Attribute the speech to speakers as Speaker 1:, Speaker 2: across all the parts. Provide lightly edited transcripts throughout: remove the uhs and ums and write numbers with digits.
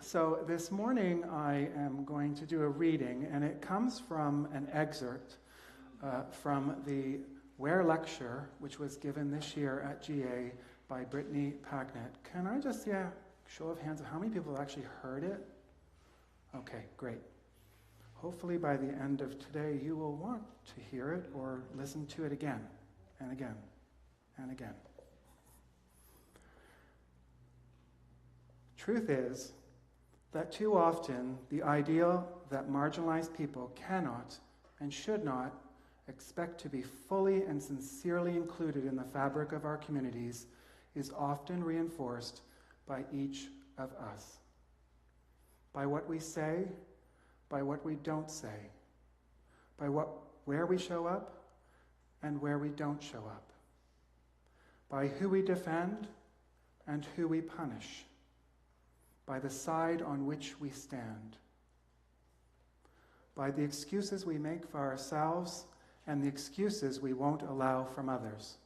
Speaker 1: So this morning I am going to do a reading, and it comes from an excerpt from the Ware Lecture, which was given this year at GA by Brittany Packnett. Can I just see a show of hands of how many people have actually heard it? Okay, great. Hopefully by the end of today you will want to hear it or listen to it again and again and again. Truth is that too often the ideal that marginalized people cannot and should not expect to be fully and sincerely included in the fabric of our communities is often reinforced by each of us. By what we say, by what we don't say, by where we show up and where we don't show up, by who we defend and who we punish, by the side on which we stand, by the excuses we make for ourselves and the excuses we won't allow from others,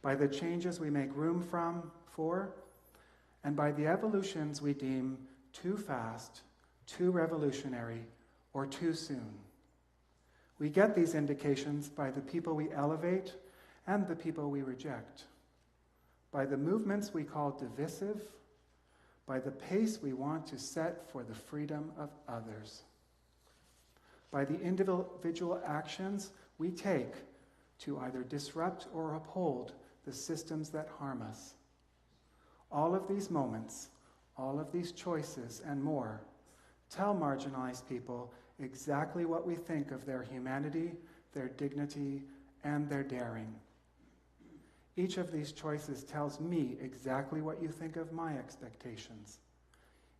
Speaker 1: by the changes we make room for, and by the evolutions we deem too fast, too revolutionary, or too soon. We get these indications by the people we elevate and the people we reject, by the movements we call divisive, by the pace we want to set for the freedom of others, by the individual actions we take to either disrupt or uphold the systems that harm us. All of these moments, all of these choices and more tell marginalized people exactly what we think of their humanity, their dignity, and their daring. Each of these choices tells me exactly what you think of my expectations.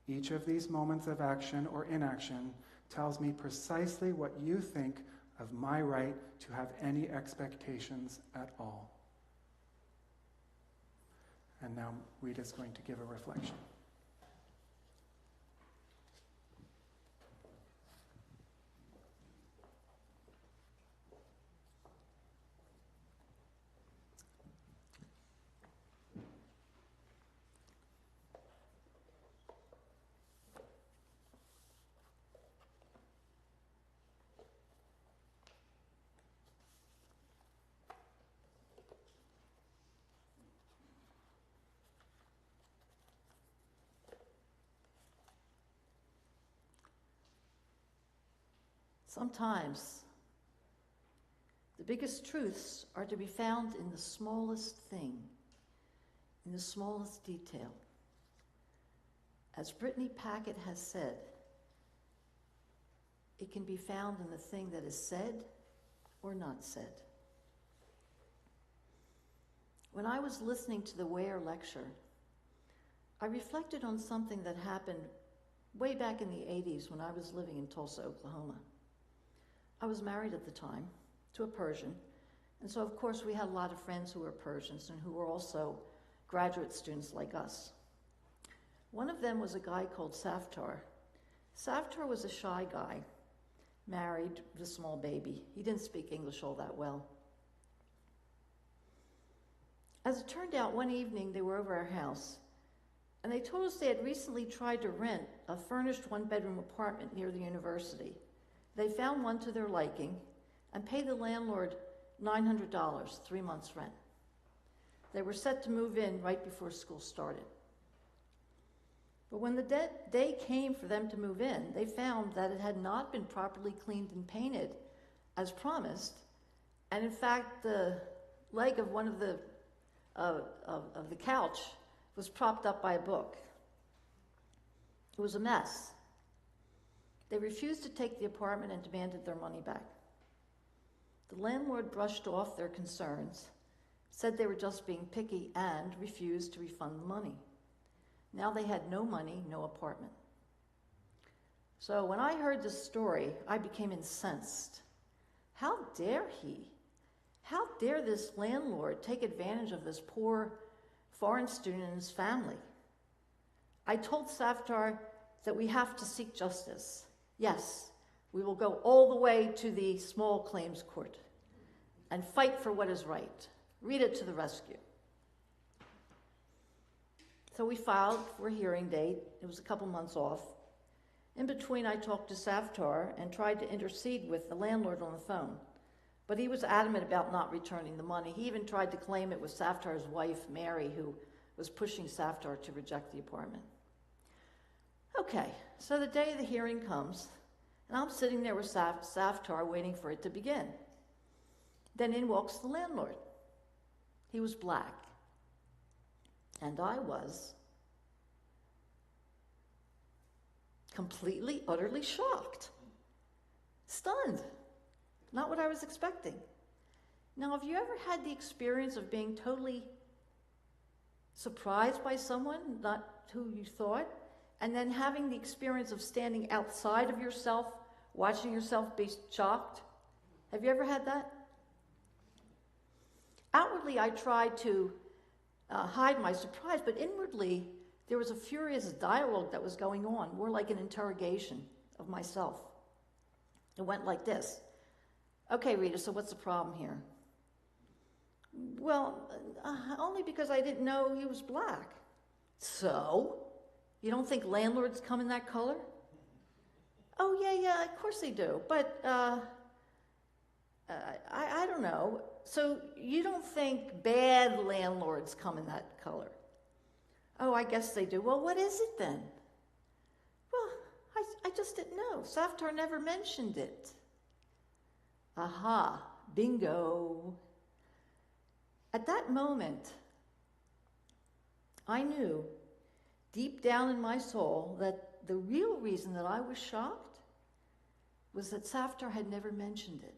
Speaker 1: Each of these moments of action or inaction tells me precisely what you think of my right to have any expectations at all. And now Rita's going to give a reflection.
Speaker 2: Sometimes the biggest truths are to be found in the smallest thing, in the smallest detail. As Brittany Packnett has said, it can be found in the thing that is said or not said. When I was listening to the Ware Lecture, I reflected on something that happened way back in the 80s when I was living in Tulsa, Oklahoma. I was married at the time to a Persian, and so of course we had a lot of friends who were Persians and who were also graduate students like us. One of them was a guy called Saftar. Saftar was a shy guy, married with a small baby. He didn't speak English all that well. As it turned out, one evening they were over our house, and they told us they had recently tried to rent a furnished one-bedroom apartment near the university. They found one to their liking and paid the landlord $900, 3 months' rent. They were set to move in right before school started. But when the day came for them to move in, they found that it had not been properly cleaned and painted as promised, and in fact the leg of one of the couch was propped up by a book. It was a mess. They refused to take the apartment and demanded their money back. The landlord brushed off their concerns, said they were just being picky, and refused to refund the money. Now they had no money, no apartment. So when I heard this story, I became incensed. How dare he? How dare this landlord take advantage of this poor foreign student and his family? I told Saftar that we have to seek justice. Yes, we will go all the way to the small claims court and fight for what is right. Read it to the rescue. So we filed for a hearing date. It was a couple months off. In between, I talked to Saftar and tried to intercede with the landlord on the phone. But he was adamant about not returning the money. He even tried to claim it was Saftar's wife, Mary, who was pushing Saftar to reject the apartment. Okay, so the day of the hearing comes, and I'm sitting there with Saftar waiting for it to begin. Then in walks the landlord. He was black. And I was completely, utterly shocked, stunned. Not what I was expecting. Now, have you ever had the experience of being totally surprised by someone, not who you thought, and then having the experience of standing outside of yourself, watching yourself be shocked? Have you ever had that? Outwardly, I tried to hide my surprise, but inwardly, there was a furious dialogue that was going on, more like an interrogation of myself. It went like this. Okay, Rita, so what's the problem here? Well, only because I didn't know he was black. So? You don't think landlords come in that color? Oh, yeah, of course they do. But I don't know. So you don't think bad landlords come in that color? Oh, I guess they do. Well, what is it then? Well, I just didn't know. Saftar never mentioned it. Aha, bingo. At that moment, I knew deep down in my soul that the real reason that I was shocked was that Saftar had never mentioned it.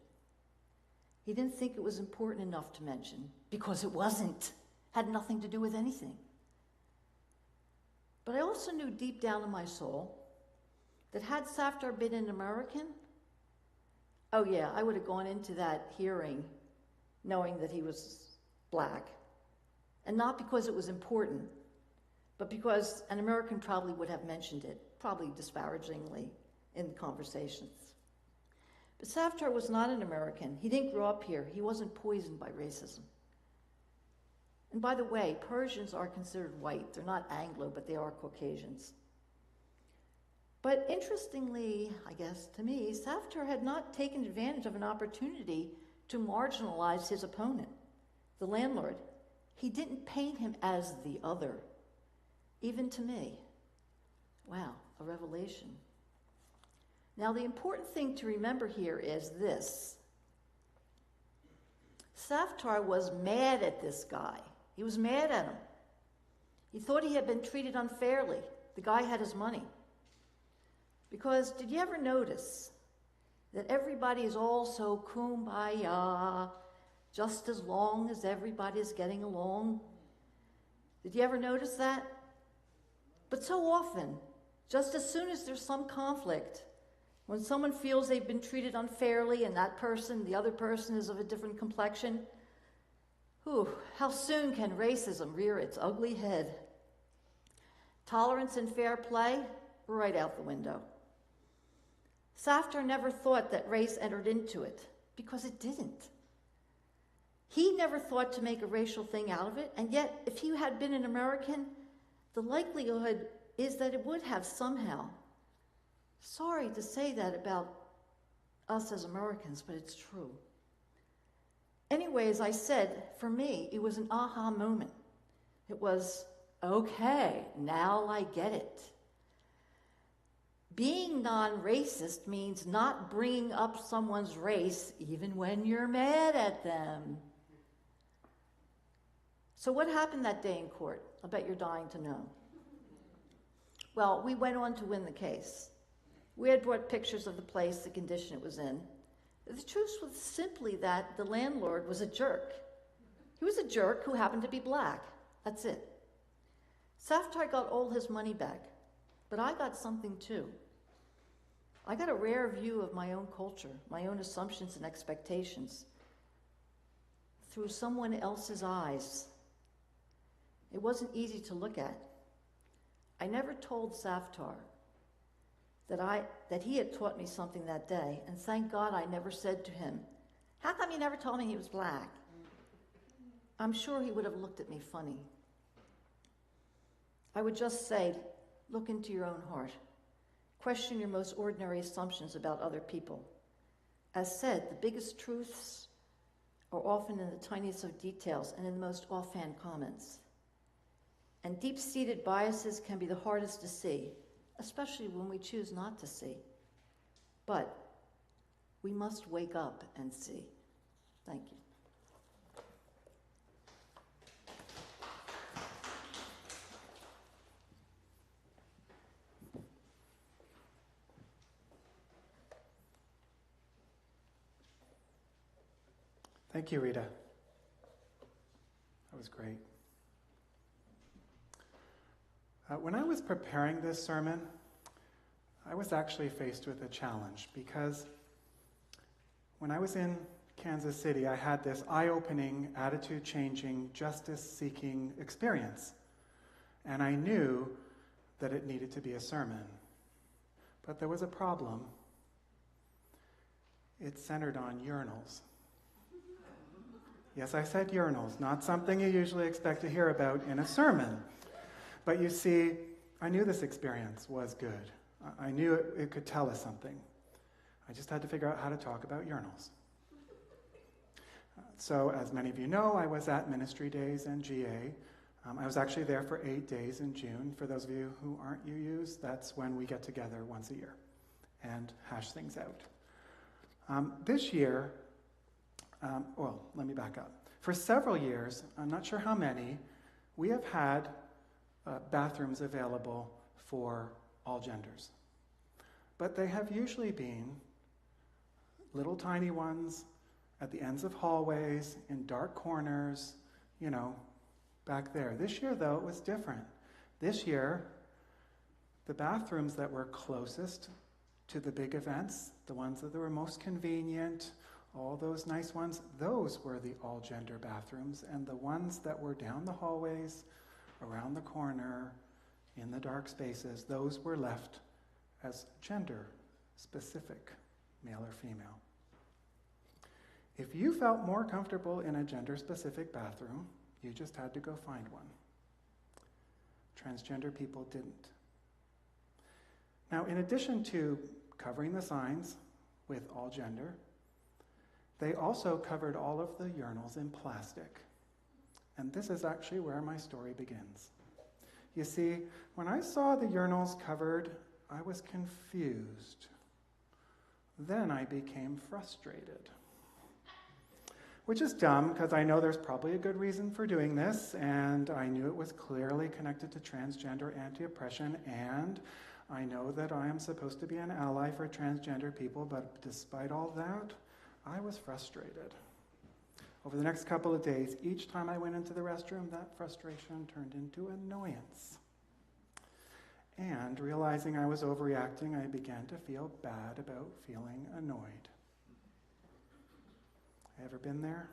Speaker 2: He didn't think it was important enough to mention, because it wasn't. Had nothing to do with anything. But I also knew deep down in my soul that had Saftar been an American, oh yeah, I would have gone into that hearing knowing that he was black. And not because it was important, but because an American probably would have mentioned it, probably disparagingly in conversations. But Saftar was not an American. He didn't grow up here. He wasn't poisoned by racism. And by the way, Persians are considered white. They're not Anglo, but they are Caucasians. But interestingly, I guess to me, Saftar had not taken advantage of an opportunity to marginalize his opponent, the landlord. He didn't paint him as the other, even to me. Wow, a revelation. Now, the important thing to remember here is this. Saftar was mad at this guy. He was mad at him. He thought he had been treated unfairly. The guy had his money. Because did you ever notice that everybody is all so kumbaya, just as long as everybody is getting along? Did you ever notice that? But so often, just as soon as there's some conflict, when someone feels they've been treated unfairly and that person, the other person, is of a different complexion, how soon can racism rear its ugly head? Tolerance and fair play, right out the window. Saftar never thought that race entered into it, because it didn't. He never thought to make a racial thing out of it, and yet, if he had been an American, the likelihood is that it would have somehow. Sorry to say that about us as Americans, but it's true. Anyway, as I said, for me, it was an aha moment. It was, okay, now I get it. Being non-racist means not bringing up someone's race even when you're mad at them. So what happened that day in court? I bet you're dying to know. Well, we went on to win the case. We had brought pictures of the place, the condition it was in. The truth was simply that the landlord was a jerk. He was a jerk who happened to be black. That's it. Saftar got all his money back, but I got something too. I got a rare view of my own culture, my own assumptions and expectations, through someone else's eyes. It wasn't easy to look at. I never told Saftar that he had taught me something that day, and thank God I never said to him, "How come you never told me he was black?" I'm sure he would have looked at me funny. I would just say, look into your own heart. Question your most ordinary assumptions about other people. As said, the biggest truths are often in the tiniest of details and in the most offhand comments. And deep-seated biases can be the hardest to see, especially when we choose not to see. But we must wake up and see. Thank you.
Speaker 1: Thank you, Rita. That was great. When I was preparing this sermon, I was actually faced with a challenge because when I was in Kansas City, I had this eye-opening, attitude-changing, justice-seeking experience. And I knew that it needed to be a sermon. But there was a problem. It centered on urinals. Yes, I said urinals, not something you usually expect to hear about in a sermon. But you see, I knew this experience was good. I knew it could tell us something. I just had to figure out how to talk about urinals. So, as many of you know, I was at Ministry Days and GA. I was actually there for 8 days in June. For those of you who aren't UUs, that's when we get together once a year and hash things out. This year, let me back up. For several years, I'm not sure how many, we have had bathrooms available for all genders. But they have usually been little tiny ones at the ends of hallways, in dark corners, back there. This year, though, it was different. This year, the bathrooms that were closest to the big events, the ones that were most convenient, all those nice ones, those were the all-gender bathrooms, and the ones that were down the hallways, around the corner, in the dark spaces, those were left as gender-specific, male or female. If you felt more comfortable in a gender-specific bathroom, you just had to go find one. Transgender people didn't. Now, in addition to covering the signs with all gender, they also covered all of the urinals in plastic. And this is actually where my story begins. You see, when I saw the urinals covered, I was confused. Then I became frustrated. Which is dumb, because I know there's probably a good reason for doing this, and I knew it was clearly connected to transgender anti-oppression, and I know that I am supposed to be an ally for transgender people, but despite all that, I was frustrated. Over the next couple of days, each time I went into the restroom, that frustration turned into annoyance. And realizing I was overreacting, I began to feel bad about feeling annoyed. Ever been there?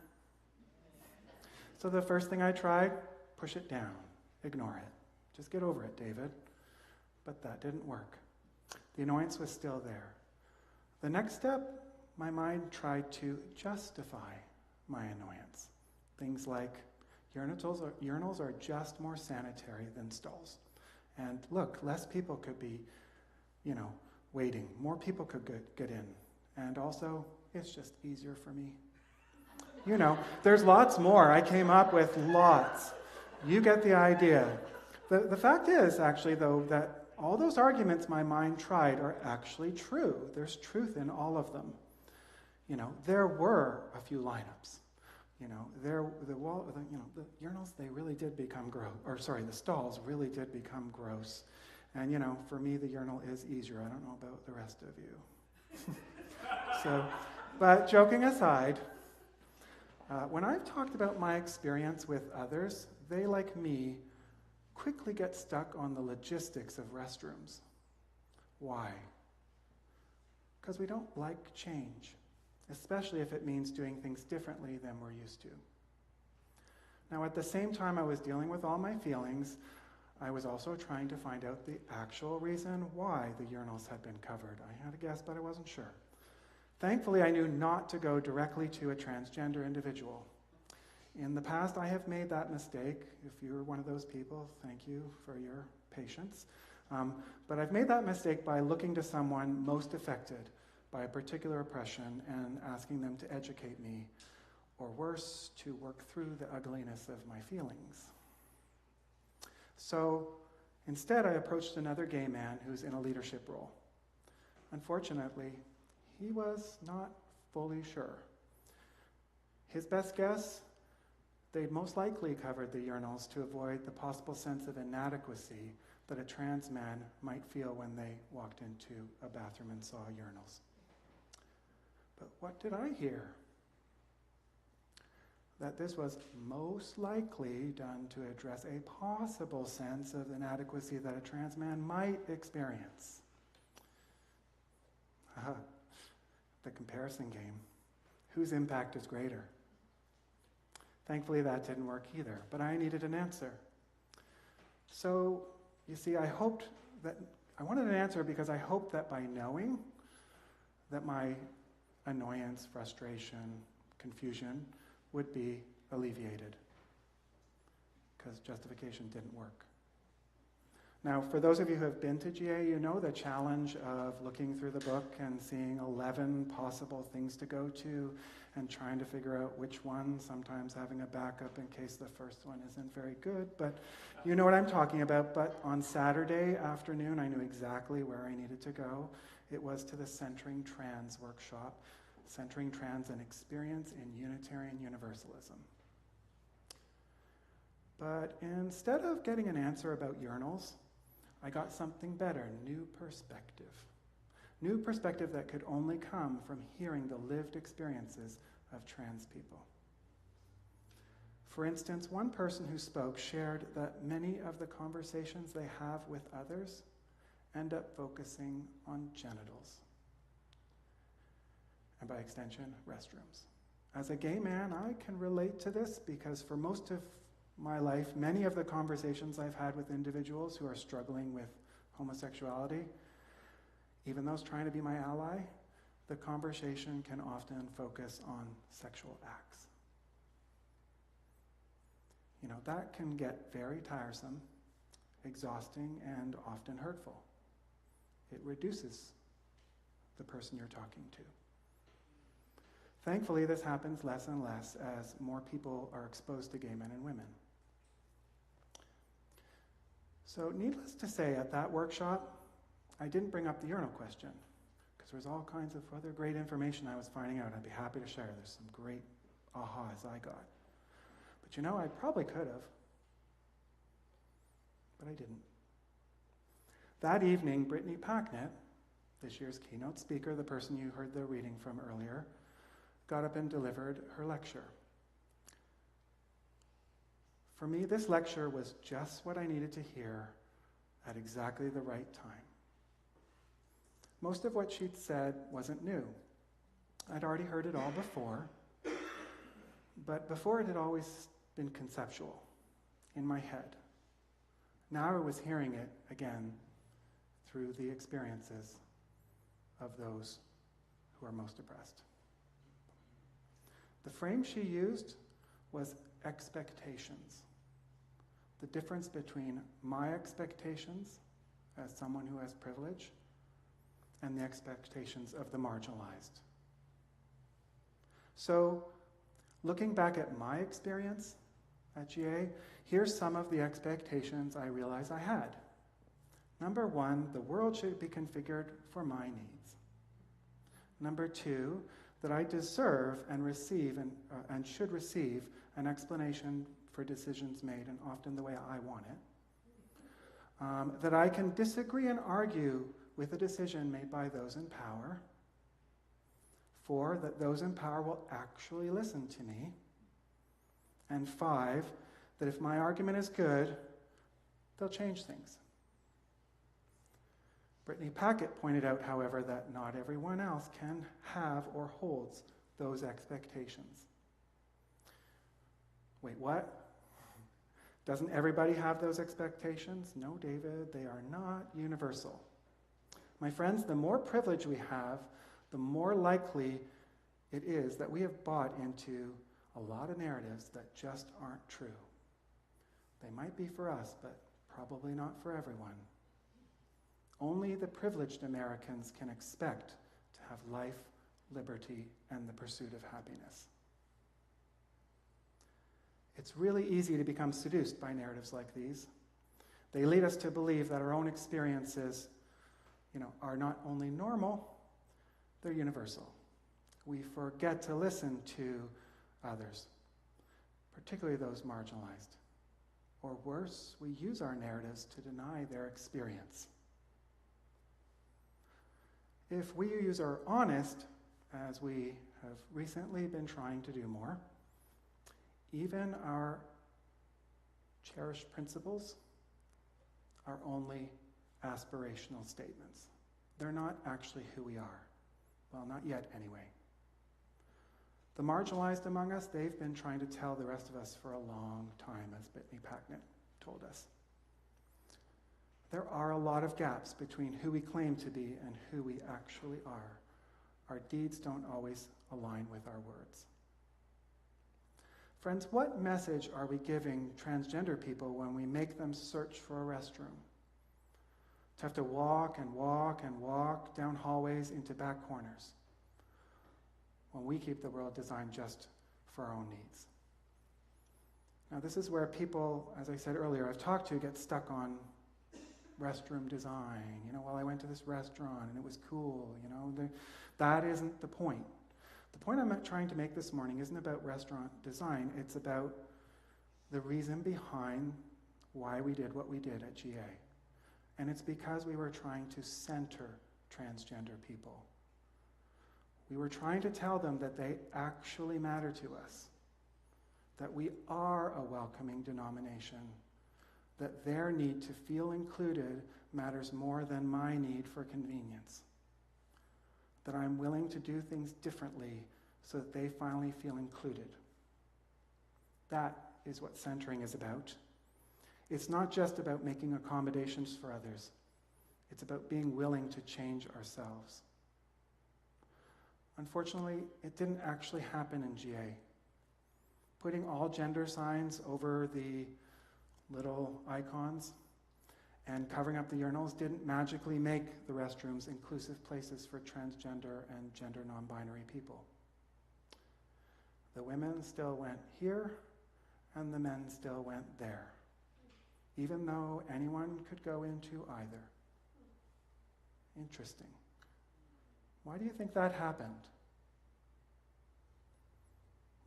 Speaker 1: So the first thing I tried, push it down, ignore it. Just get over it, David. But that didn't work. The annoyance was still there. The next step, my mind tried to justify my annoyance. Things like urinals are just more sanitary than stalls. And look, less people could be, waiting. More people could get in. And also, it's just easier for me. There's lots more. I came up with lots. You get the idea. The fact is, actually, though, that all those arguments my mind tried are actually true. There's truth in all of them. There were a few lineups. The urinals, they really did become gross. The stalls really did become gross. And, for me, the urinal is easier. I don't know about the rest of you. But joking aside, when I've talked about my experience with others, they, like me, quickly get stuck on the logistics of restrooms. Why? Because we don't like change, especially if it means doing things differently than we're used to. Now, at the same time I was dealing with all my feelings, I was also trying to find out the actual reason why the urinals had been covered. I had a guess, but I wasn't sure. Thankfully, I knew not to go directly to a transgender individual. In the past, I have made that mistake. If you're one of those people, thank you for your patience. But I've made that mistake by looking to someone most affected by a particular oppression and asking them to educate me, or worse, to work through the ugliness of my feelings. So instead, I approached another gay man who's in a leadership role. Unfortunately, he was not fully sure. His best guess, they'd most likely covered the urinals to avoid the possible sense of inadequacy that a trans man might feel when they walked into a bathroom and saw urinals. But what did I hear? That this was most likely done to address a possible sense of inadequacy that a trans man might experience. The comparison game. Whose impact is greater? Thankfully, that didn't work either, but I needed an answer. So, you see, I wanted an answer because I hoped that by knowing that my annoyance, frustration, confusion would be alleviated, because justification didn't work. Now, for those of you who have been to GA, you know the challenge of looking through the book and seeing 11 possible things to go to and trying to figure out which one, sometimes having a backup in case the first one isn't very good, but you know what I'm talking about. But on Saturday afternoon, I knew exactly where I needed to go. It was to the Centering Trans workshop, Centering Trans, an Experience in Unitarian Universalism. But instead of getting an answer about urinals, I got something better, new perspective. New perspective that could only come from hearing the lived experiences of trans people. For instance, one person who spoke shared that many of the conversations they have with others end up focusing on genitals, and by extension, restrooms. As a gay man, I can relate to this because for most of my life, many of the conversations I've had with individuals who are struggling with homosexuality, even those trying to be my ally, the conversation can often focus on sexual acts. You know, that can get very tiresome, exhausting, and often hurtful. It reduces the person you're talking to. Thankfully, this happens less and less as more people are exposed to gay men and women. So needless to say, at that workshop, I didn't bring up the urinal question, because there's all kinds of other great information I was finding out. I'd be happy to share. There's some great ahas I got. But you know, I probably could have, but I didn't. That evening, Brittany Packnett, this year's keynote speaker, the person you heard the reading from earlier, got up and delivered her lecture. For me, this lecture was just what I needed to hear at exactly the right time. Most of what she'd said wasn't new. I'd already heard it all before, but before it had always been conceptual, in my head. Now I was hearing it again through the experiences of those who are most oppressed. The frame she used was expectations. The difference between my expectations as someone who has privilege and the expectations of the marginalized. So, looking back at my experience at GA, here's some of the expectations I realized I had. Number one, the world should be configured for my needs. Number two, that I deserve and receive and should receive an explanation for decisions made, and often the way I want it. That I can disagree and argue with a decision made by those in power. 4, that those in power will actually listen to me. And 5, that if my argument is good, they'll change things. Brittany Packnett pointed out, however, that not everyone else can have or holds those expectations. Wait, what? Doesn't everybody have those expectations? No, David, they are not universal. My friends, the more privilege we have, the more likely it is that we have bought into a lot of narratives that just aren't true. They might be for us, but probably not for everyone. Only the privileged Americans can expect to have life, liberty, and the pursuit of happiness. It's really easy to become seduced by narratives like these. They lead us to believe that our own experiences, are not only normal, they're universal. We forget to listen to others, particularly those marginalized. Or worse, we use our narratives to deny their experience. If we are honest, as we have recently been trying to do more, even our cherished principles are only aspirational statements. They're not actually who we are. Well, not yet anyway. The marginalized among us, they've been trying to tell the rest of us for a long time, as Whitney Packnett told us. There are a lot of gaps between who we claim to be and who we actually are. Our deeds don't always align with our words. Friends, what message are we giving transgender people when we make them search for a restroom? To have to walk and walk and walk down hallways into back corners, when we keep the world designed just for our own needs. Now, this is where people, as I said earlier, I've talked to, get stuck on restroom design. Well, I went to this restaurant and it was cool. That isn't the point. The point I'm trying to make this morning isn't about restaurant design. It's about the reason behind why we did what we did at GA. And it's because we were trying to center transgender people. We were trying to tell them that they actually matter to us, that we are a welcoming denomination, that their need to feel included matters more than my need for convenience, that I'm willing to do things differently so that they finally feel included. That is what centering is about. It's not just about making accommodations for others. It's about being willing to change ourselves. Unfortunately, it didn't actually happen in GA. Putting all gender signs over the little icons and covering up the urinals didn't magically make the restrooms inclusive places for transgender and gender non-binary people. The women still went here, and the men still went there, even though anyone could go into either. Interesting. Why do you think that happened?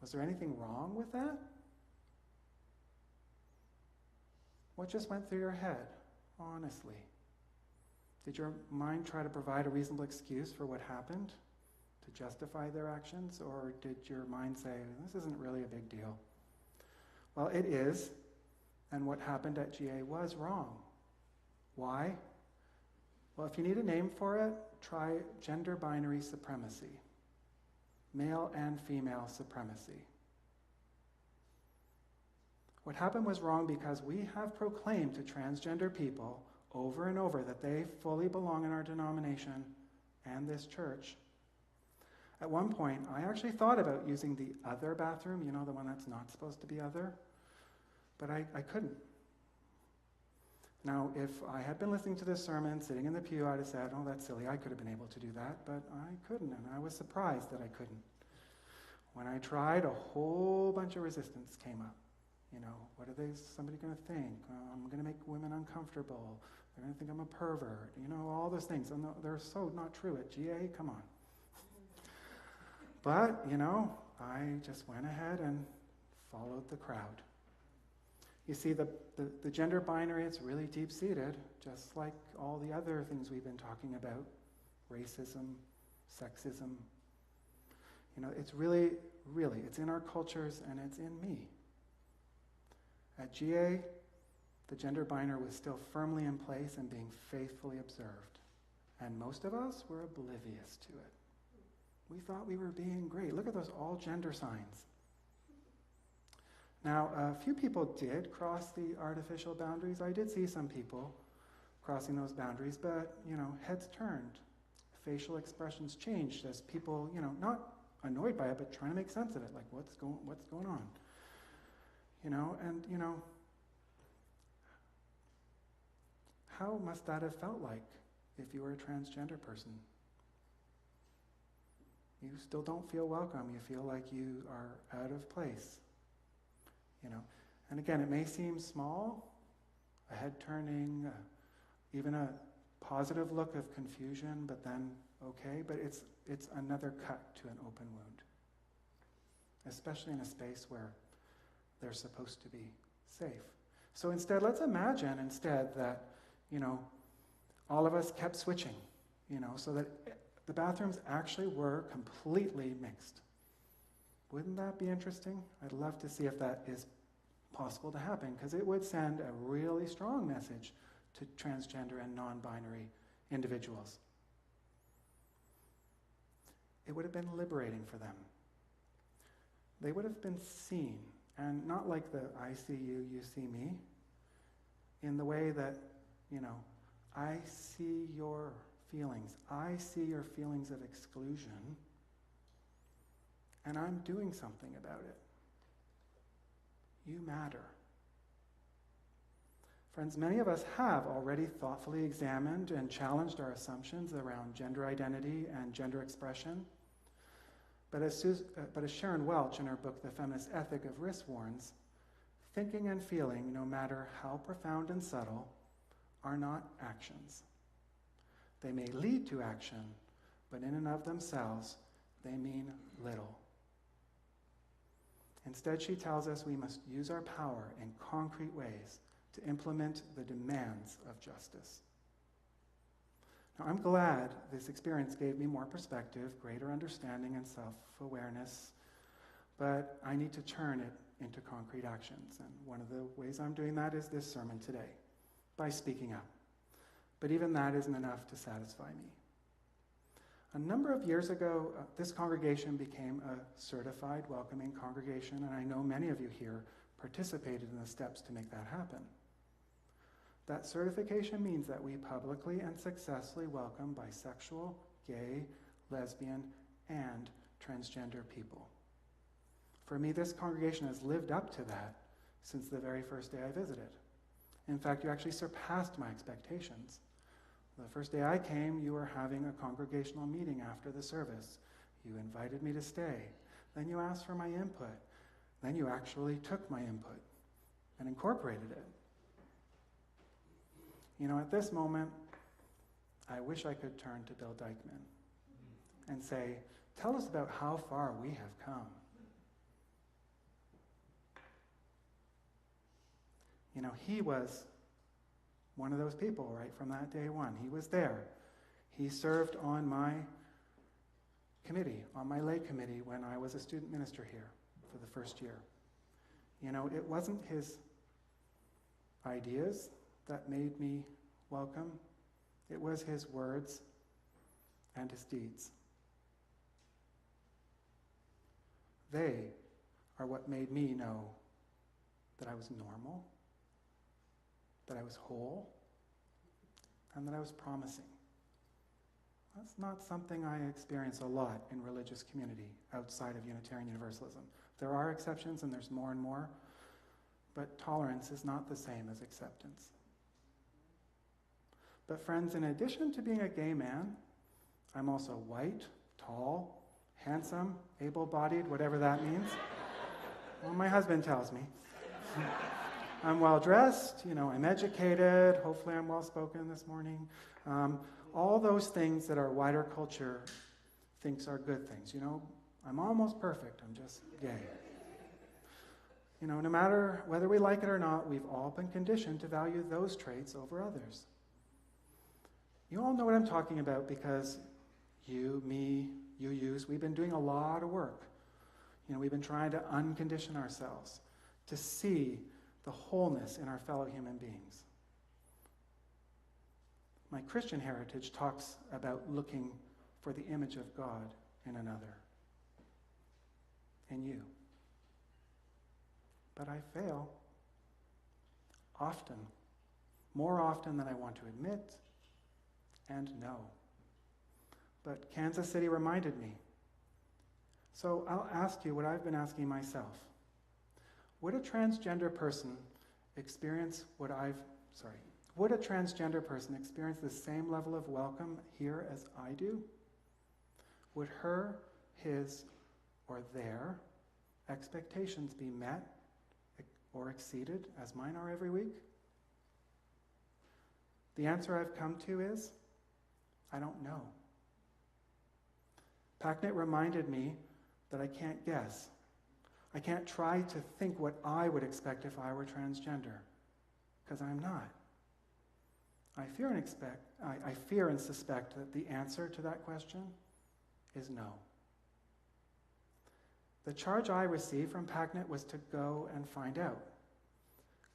Speaker 1: Was there anything wrong with that? What just went through your head, honestly? Did your mind try to provide a reasonable excuse for what happened to justify their actions? Or did your mind say, this isn't really a big deal? Well, it is, and what happened at GA was wrong. Why? Well, if you need a name for it, try gender binary supremacy, male and female supremacy. What happened was wrong because we have proclaimed to transgender people over and over that they fully belong in our denomination and this church. At one point, I actually thought about using the other bathroom, the one that's not supposed to be other, but I couldn't. Now, if I had been listening to this sermon, sitting in the pew, I'd have said, oh, that's silly, I could have been able to do that, but I couldn't, and I was surprised that I couldn't. When I tried, a whole bunch of resistance came up. What are somebody going to think? I'm going to make women uncomfortable. They're going to think I'm a pervert. All those things. And they're so not true at GA, come on. But, I just went ahead and followed the crowd. You see, the gender binary, it's really deep-seated, just like all the other things we've been talking about, racism, sexism. It's really, it's in our cultures and it's in me. At GA, the gender binary was still firmly in place and being faithfully observed. And most of us were oblivious to it. We thought we were being great. Look at those all gender signs. Now, a few people did cross the artificial boundaries. I did see some people crossing those boundaries, but, heads turned. Facial expressions changed as people, not annoyed by it, but trying to make sense of it. Like, what's going on? How must that have felt like if you were a transgender person? You still don't feel welcome. You feel like you are out of place. And again, it may seem small, a head turning, even a positive look of confusion, but then okay, but it's another cut to an open wound, especially in a space where they're supposed to be safe. So instead, let's imagine that, all of us kept switching, so that the bathrooms actually were completely mixed. Wouldn't that be interesting? I'd love to see if that is possible to happen, because it would send a really strong message to transgender and non-binary individuals. It would have been liberating for them. They would have been seen, and not like the I see you, you see me, in the way that, I see your feelings. I see your feelings of exclusion, and I'm doing something about it. You matter. Friends, many of us have already thoughtfully examined and challenged our assumptions around gender identity and gender expression. But as Sharon Welch in her book, The Feminist Ethic of Risk warns, thinking and feeling, no matter how profound and subtle, are not actions. They may lead to action, but in and of themselves, they mean little. Instead, she tells us we must use our power in concrete ways to implement the demands of justice. Now, I'm glad this experience gave me more perspective, greater understanding, and self-awareness, but I need to turn it into concrete actions. And one of the ways I'm doing that is this sermon today, by speaking up. But even that isn't enough to satisfy me. A number of years ago, this congregation became a certified welcoming congregation, and I know many of you here participated in the steps to make that happen. That certification means that we publicly and successfully welcome bisexual, gay, lesbian, and transgender people. For me, this congregation has lived up to that since the very first day I visited. In fact, you actually surpassed my expectations. The first day I came, you were having a congregational meeting after the service. You invited me to stay. Then you asked for my input. Then you actually took my input and incorporated it. At this moment, I wish I could turn to Bill Dykeman and say, tell us about how far we have come. He was one of those people right from that day one. He was there. He served on my committee, on my lay committee when I was a student minister here for the first year. It wasn't his ideas that made me welcome. It was his words and his deeds. They are what made me know that I was normal, that I was whole, and that I was promising. That's not something I experience a lot in religious community outside of Unitarian Universalism. There are exceptions, and there's more and more, but tolerance is not the same as acceptance. But friends, in addition to being a gay man, I'm also white, tall, handsome, able-bodied, whatever that means. Well, my husband tells me. I'm well-dressed, I'm educated, hopefully I'm well-spoken this morning. All those things that our wider culture thinks are good things. I'm almost perfect, I'm just gay. No matter whether we like it or not, we've all been conditioned to value those traits over others. You all know what I'm talking about because you, me, you, yous, we've been doing a lot of work. We've been trying to uncondition ourselves, to see the wholeness in our fellow human beings. My Christian heritage talks about looking for the image of God in another, in you. But I fail often, more often than I want to admit and know. But Kansas City reminded me, So I'll ask you what I've been asking myself. Would a transgender person experience the same level of welcome here as I do? Would her, his, or their expectations be met or exceeded as mine are every week? The answer I've come to is, I don't know. Packnett reminded me that I can't guess. I can't try to think what I would expect if I were transgender, because I'm not. I fear and suspect that the answer to that question is no. The charge I received from Packnett was to go and find out.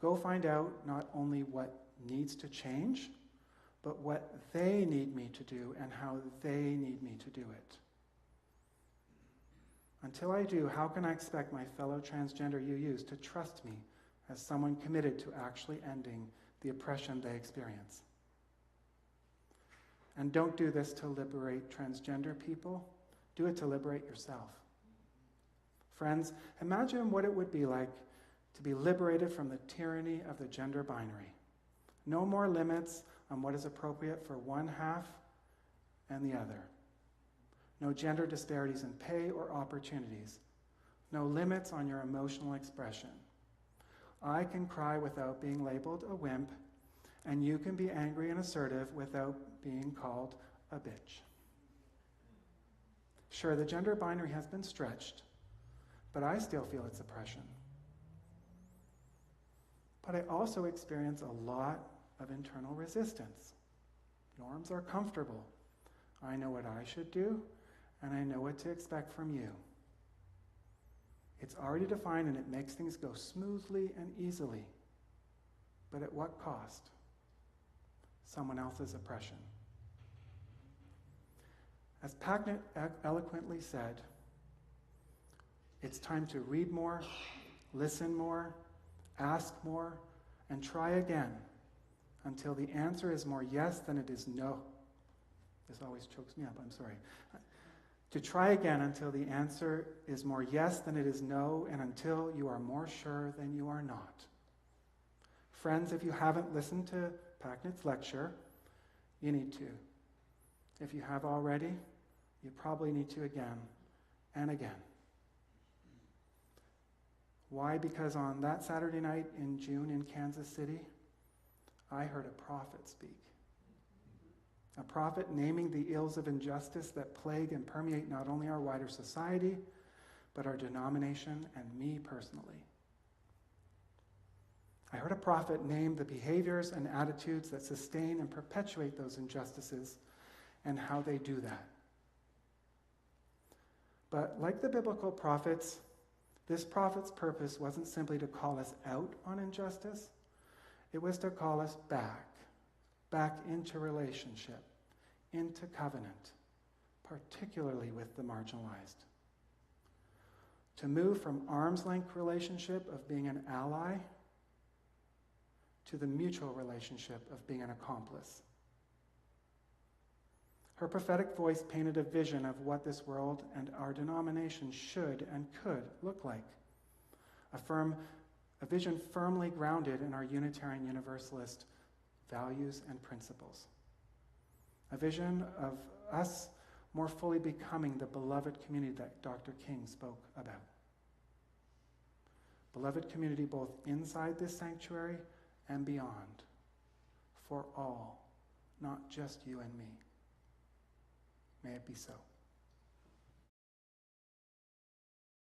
Speaker 1: Go find out not only what needs to change, but what they need me to do and how they need me to do it. Until I do, how can I expect my fellow transgender UUs to trust me as someone committed to actually ending the oppression they experience? And don't do this to liberate transgender people. Do it to liberate yourself. Friends, imagine what it would be like to be liberated from the tyranny of the gender binary. No more limits on what is appropriate for one half and the other. No gender disparities in pay or opportunities. No limits on your emotional expression. I can cry without being labeled a wimp, and you can be angry and assertive without being called a bitch. Sure, the gender binary has been stretched, but I still feel its oppression. But I also experience a lot of internal resistance. Norms are comfortable. I know what I should do, and I know what to expect from you. It's already defined and it makes things go smoothly and easily. But at what cost? Someone else's oppression. As Packnett eloquently said, it's time to read more, listen more, ask more, and try again until the answer is more yes than it is no. This always chokes me up, I'm sorry. To try again until the answer is more yes than it is no, and until you are more sure than you are not. Friends, if you haven't listened to Packnett's lecture, you need to. If you have already, you probably need to again and again. Why? Because on that Saturday night in June in Kansas City, I heard a prophet speak. A prophet naming the ills of injustice that plague and permeate not only our wider society, but our denomination and me personally. I heard a prophet name the behaviors and attitudes that sustain and perpetuate those injustices and how they do that. But like the biblical prophets, this prophet's purpose wasn't simply to call us out on injustice. It was to call us back into relationship, into covenant, particularly with the marginalized. To move from arm's length relationship of being an ally to the mutual relationship of being an accomplice. Her prophetic voice painted a vision of what this world and our denomination should and could look like. A vision firmly grounded in our Unitarian Universalist values and principles. A vision of us more fully becoming the beloved community that Dr. King spoke about. Beloved community both inside this sanctuary and beyond, for all, not just you and me. May it be so.